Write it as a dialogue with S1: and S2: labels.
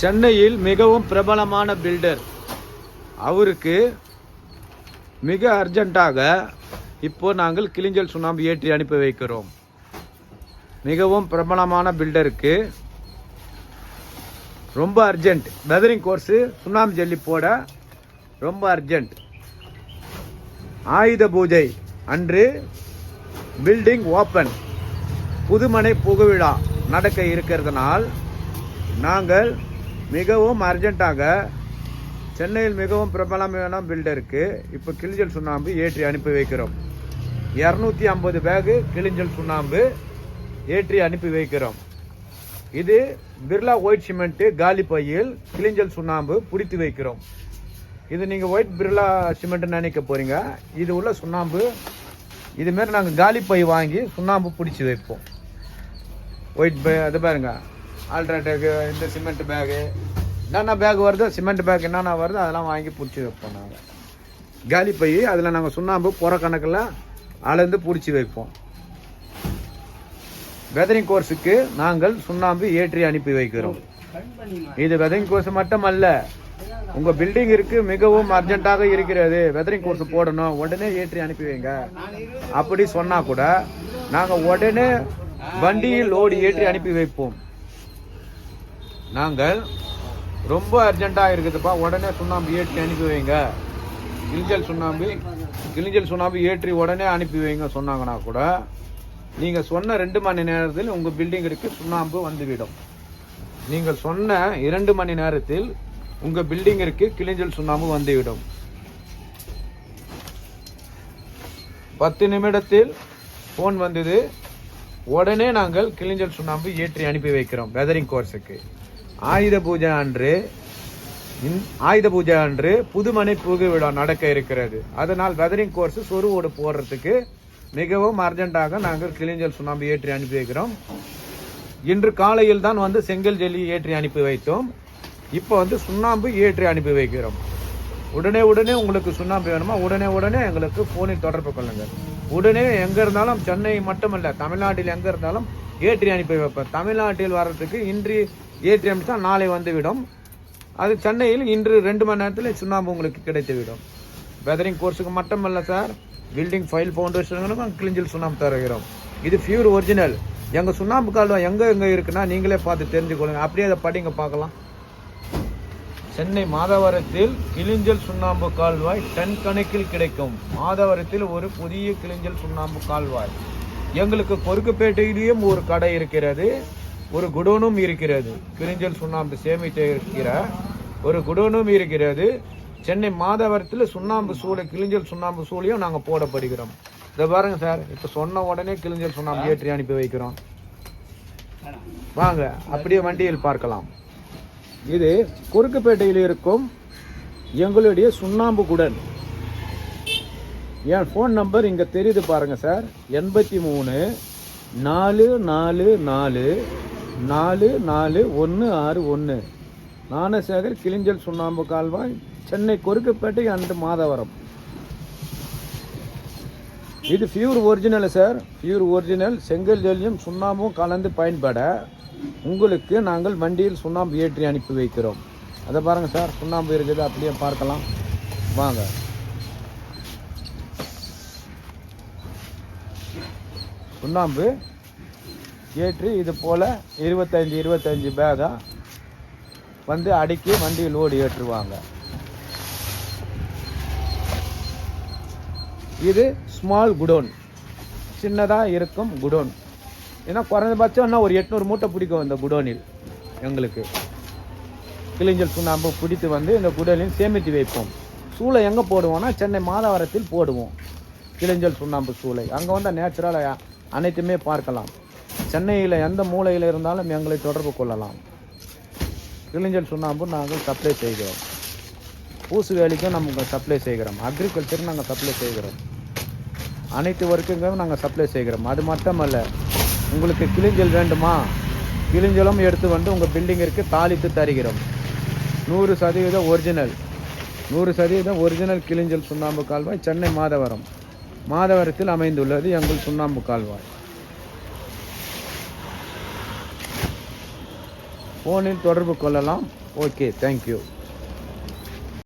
S1: சென்னையில் மிகவும் பிரபலமான பில்டர். அவருக்கு மிக அர்ஜென்ட்டாக இப்போ நாங்கள் கிளிஞ்சல் சுண்ணாம்பு ஏற்றி அனுப்பி வைக்கிறோம். மிகவும் பிரபலமான பில்டருக்கு ரொம்ப அர்ஜென்ட். வெதரிங் கோர்ஸு சுண்ணாம்பு ஜல்லி போட ரொம்ப அர்ஜென்ட். ஆயுத பூஜை அன்று பில்டிங் ஓப்பன், புதுமனை புகுவிழா நடக்க இருக்கிறதுனால் நாங்கள் மிகவும் அர்ஜென்ட்டாக சென்னையில் மிகவும் பிரபலமான பில்டருக்கு இப்போ கிளிஞ்சல் சுண்ணாம்பு ஏற்றி அனுப்பி வைக்கிறோம். 250 பேகு கிளிஞ்சல் சுண்ணாம்பு ஏற்றி அனுப்பி வைக்கிறோம். இது பிர்லா ஒயிட் சிமெண்ட் காலி பையில் கிளிஞ்சல் சுண்ணாம்பு பிடித்து வைக்கிறோம். இது நீங்கள் ஒயிட் பிர்லா சிமெண்ட் நினைக்க போறீங்க. இது உள்ள சுண்ணாம்பு இதுமாரி நாங்கள் காலி பை வாங்கி சுண்ணாம்பு பிடிச்சி வைப்போம். ஒயிட் பே அது பாருங்க, ஆல்ட்ராடெக்கு இந்த சிமெண்ட் பேகு என்னென்ன பேக் வருதோ, சிமெண்ட் பேக் என்னென்ன வருதோ அதெல்லாம் வாங்கி பிடிச்சி வைப்போம். நாங்கள் காலி பை அதில் நாங்கள் சுண்ணாம்பு புற கணக்கில் அளந்து பிடிச்சி வைப்போம். வெதரிங் கோர்ஸுக்கு நாங்கள் சுண்ணாம்பு ஏற்றி அனுப்பி வைக்கிறோம். இது வெதரிங் கோர்ஸ் மட்டும் அல்ல, உங்க பில்டிங் இருக்கு மிகவும் அர்ஜென்ட்டாக இருக்கிறது, வெதரிங் கோர்ஸ் போடணும், உடனே ஏற்றி அனுப்பி வைங்க அப்படி சொன்னா கூட நாங்கள் உடனே வண்டியில் லோடு ஏற்றி அனுப்பி வைப்போம். நாங்கள் ரொம்ப அர்ஜென்ட்டாக இருக்குதுப்பா, உடனே சுண்ணாம்பு ஏற்றி அனுப்பி வைங்க, கிளிஞ்சல் சுண்ணாம்பு ஏற்றி உடனே அனுப்பி வைங்க சொன்னாங்கன்னா கூட நீங்கள் சொன்ன 2 மணி நேரத்தில் உங்கள் பில்டிங்கிற்கு சுண்ணாம்பு வந்துவிடும். நீங்கள் சொன்ன 2 மணி நேரத்தில் உங்கள் பில்டிங்கிற்கு கிளிஞ்சல் சுண்ணாம்பு வந்துவிடும். 10 நிமிடத்தில் ஃபோன் வந்தது, உடனே நாங்கள் கிளிஞ்சல் சுண்ணாம்பு ஏற்றி அனுப்பி வைக்கிறோம். வெதரிங் கோர்ஸுக்கு ஆயுத பூஜை அன்று புதுமனை புகுவிழா நடக்க இருக்கிறது. அதனால் வெதரிங் கோர்ஸ் சொருவோடு போடுறதுக்கு மிகவும் அர்ஜென்ட்டாக நாங்கள் கிளிஞ்சல் சுண்ணாம்பு ஏற்றி அனுப்பி வைக்கிறோம். இன்று காலையில் தான் வந்து செங்கல் ஜல்லி ஏற்றி அனுப்பி வைத்தோம். இப்போ வந்து சுண்ணாம்பு ஏற்றி அனுப்பி வைக்கிறோம். உடனே உங்களுக்கு சுண்ணாம்பு வேணுமா, உடனே எங்களுக்கு ஃபோனில் தொடர்பு கொள்ளுங்கள். உடனே எங்கே இருந்தாலும், சென்னை மட்டுமல்ல தமிழ்நாட்டில் எங்கே இருந்தாலும் ஏற்றி அனுப்பி வைப்பேன். தமிழ்நாட்டில் வர்றதுக்கு இன்று ஏற்றி அனுப்பிச்சா நாளை வந்துவிடும். அது சென்னையில் இன்று 2 மணி நேரத்தில் சுண்ணாம்பு உங்களுக்கு கிடைத்துவிடும். வெதரிங் கோர்ஸுக்கு மட்டுமல்ல சார், பில்டிங் ஃபைல் ஃபவுண்டேஷனுக்கும் கிளிஞ்சல் சுண்ணாம்பு தருகிறோம். இது பியூர் ஒரிஜினல். எங்கள் சுண்ணாம்பு கால்வாய் எங்கே இருக்குன்னா நீங்களே பார்த்து தெரிஞ்சுக்கொள்ளுங்க. அப்படியே அதை படிங்க பார்க்கலாம். சென்னை மாதவரத்தில் கிளிஞ்சல் சுண்ணாம்பு கால்வாய் டன் கணக்கில் கிடைக்கும். மாதவரத்தில் ஒரு புதிய கிளிஞ்சல் சுண்ணாம்பு கால்வாய். எங்களுக்கு கொருக்குப்பேட்டையிலேயும் ஒரு கடை இருக்கிறது, ஒரு குடோனும் இருக்கிறது. கிளிஞ்சல் சுண்ணாம்பு சேமித்து இருக்கிற ஒரு குடோனும் இருக்கிறது. சென்னை மாதவரத்தில் சுண்ணாம்பு சூளை, கிளிஞ்சல் சுண்ணாம்பு சூளையும் நாங்கள் போடப்படுகிறோம். இதை பாருங்க சார், இப்போ சொன்ன உடனே கிளிஞ்சல் சுண்ணாம்பு ஏற்றி அனுப்பி வைக்கிறோம். வாங்க அப்படியே வண்டியில் பார்க்கலாம். இது குறுக்குப்பேட்டையில் இருக்கும் எங்களுடைய சுண்ணாம்பு குடன். என் ஃபோன் நம்பர் இங்கே தெரியுது பாருங்க சார், 83 444 44161. ஞானசேகர் கிளிஞ்சல் சுண்ணாம்பு கால்வாய், சென்னை கொருக்குப்பேட்டை அண்ட் மாதவரம். இது pure original sir, pure original. செங்கல் ஜல்லியும் சுண்ணாம்பும் கலந்து பயன்பட உங்களுக்கு நாங்கள் வண்டியில் சுண்ணாம்பு ஏற்றி அனுப்பி வைக்கிறோம். அதை பாருங்கள் சார், சுண்ணாம்பு இருக்குது, அப்படியே பார்க்கலாம் வாங்க. சுண்ணாம்பு ஏற்றி இது போல் 25 பேகா வந்து அடுக்கி வண்டியில் லோடு ஏற்றுவாங்க. இது ஸ்மால் குடோன், சின்னதாக இருக்கும் குடோன். ஏன்னா குறைந்தபட்சம் ஒரு 800 மூட்டை பிடிக்கும் இந்த குடோனில். எங்களுக்கு கிளிஞ்சல் சுண்ணாம்பு பிடித்து வந்து இந்த குடோனில் சேமித்து வைப்போம். சூளை எங்கே போடுவோம்னா சென்னை மாதவரத்தில் போடுவோம் கிளிஞ்சல் சுண்ணாம்பு சூளை. அங்கே வந்து நேச்சுரலாக அனைத்துமே பார்க்கலாம். சென்னையில் எந்த மூலையில் இருந்தாலும் எங்களை தொடர்பு கொள்ளலாம். கிளிஞ்சல் சுண்ணாம்பு நாங்கள் சப்ளை செய்கிறோம். பூசு வேலைக்கும் நமக்கு சப்ளை செய்கிறோம். அக்ரிகல்ச்சருக்கு நாங்கள் சப்ளை செய்கிறோம். அனைத்து ஒர்க்குங்களும் நாங்கள் சப்ளை செய்கிறோம். அது மட்டுமல்ல, உங்களுக்கு கிளிஞ்சல் வேண்டுமா, கிளிஞ்சலும் எடுத்து வந்து உங்கள் பில்டிங்கிற்கு தாளித்து தருகிறோம். 100% ஒரிஜினல், 100% ஒரிஜினல் கிளிஞ்சல் சுண்ணாம்பு கால்வாய். சென்னை மாதவரத்தில் அமைந்துள்ளது எங்கள் சுண்ணாம்பு கால்வாய். ஃபோனில் தொடர்பு கொள்ளலாம். Okay, thank you.